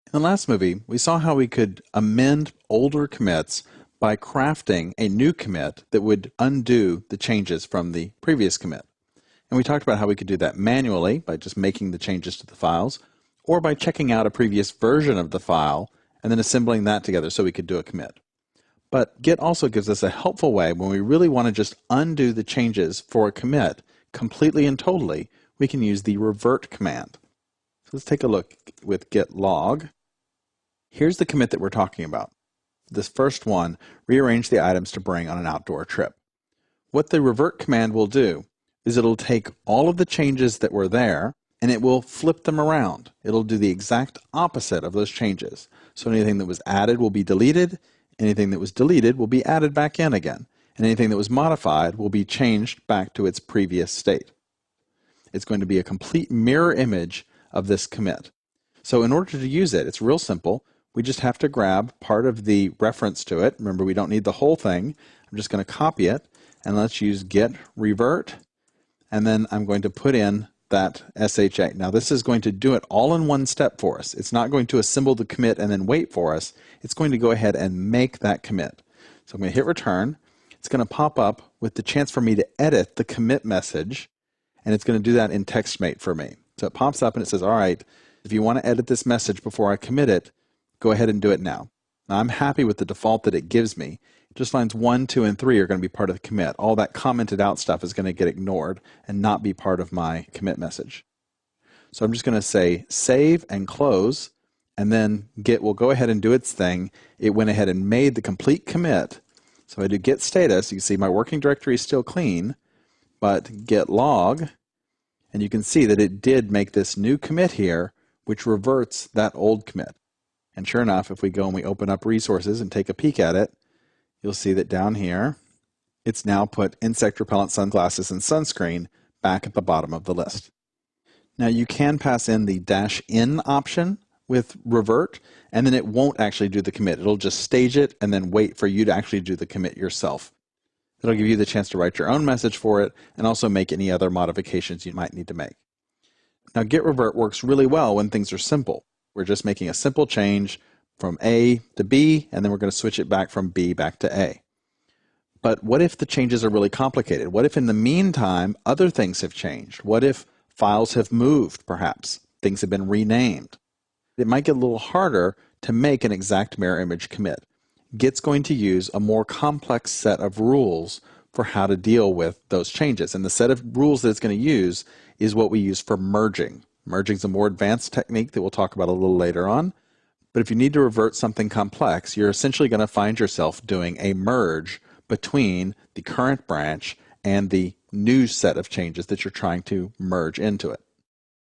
In the last movie, we saw how we could amend older commits by crafting a new commit that would undo the changes from the previous commit. And we talked about how we could do that manually by just making the changes to the files, or by checking out a previous version of the file and then assembling that together so we could do a commit. But Git also gives us a helpful way when we really want to just undo the changes for a commit completely and totally. We can use the revert command. So let's take a look with git log. Here's the commit that we're talking about. This first one, rearrange the items to bring on an outdoor trip. What the revert command will do is it'll take all of the changes that were there and it will flip them around. It'll do the exact opposite of those changes. So anything that was added will be deleted, anything that was deleted will be added back in again, and anything that was modified will be changed back to its previous state. It's going to be a complete mirror image of this commit. So in order to use it, it's real simple. We just have to grab part of the reference to it. Remember, we don't need the whole thing. I'm just going to copy it, and let's use git revert, and then I'm going to put in that SHA. Now this is going to do it all in one step for us. It's not going to assemble the commit and then wait for us. It's going to go ahead and make that commit. So I'm going to hit return. It's going to pop up with the chance for me to edit the commit message, and it's going to do that in TextMate for me. So it pops up and it says, all right, if you want to edit this message before I commit it, go ahead and do it now. Now I'm happy with the default that it gives me. Just lines 1, 2, and 3 are going to be part of the commit. All that commented out stuff is going to get ignored and not be part of my commit message. So I'm just going to say save and close, and then Git will go ahead and do its thing. It went ahead and made the complete commit. So I do git status. You can see my working directory is still clean, but git log, and you can see that it did make this new commit here, which reverts that old commit. And sure enough, if we go and we open up resources and take a peek at it, you'll see that down here, it's now put insect repellent sunglasses and sunscreen back at the bottom of the list. Now you can pass in the -n option with revert, and then it won't actually do the commit. It'll just stage it and then wait for you to actually do the commit yourself. It'll give you the chance to write your own message for it and also make any other modifications you might need to make. Now git revert works really well when things are simple. We're just making a simple change from A to B, and then we're going to switch it back from B back to A. But what if the changes are really complicated? What if in the meantime other things have changed? What if files have moved, perhaps? Things have been renamed. It might get a little harder to make an exact mirror image commit. Git's going to use a more complex set of rules for how to deal with those changes. And the set of rules that it's going to use is what we use for merging. Merging is a more advanced technique that we'll talk about a little later on. But if you need to revert something complex, you're essentially going to find yourself doing a merge between the current branch and the new set of changes that you're trying to merge into it.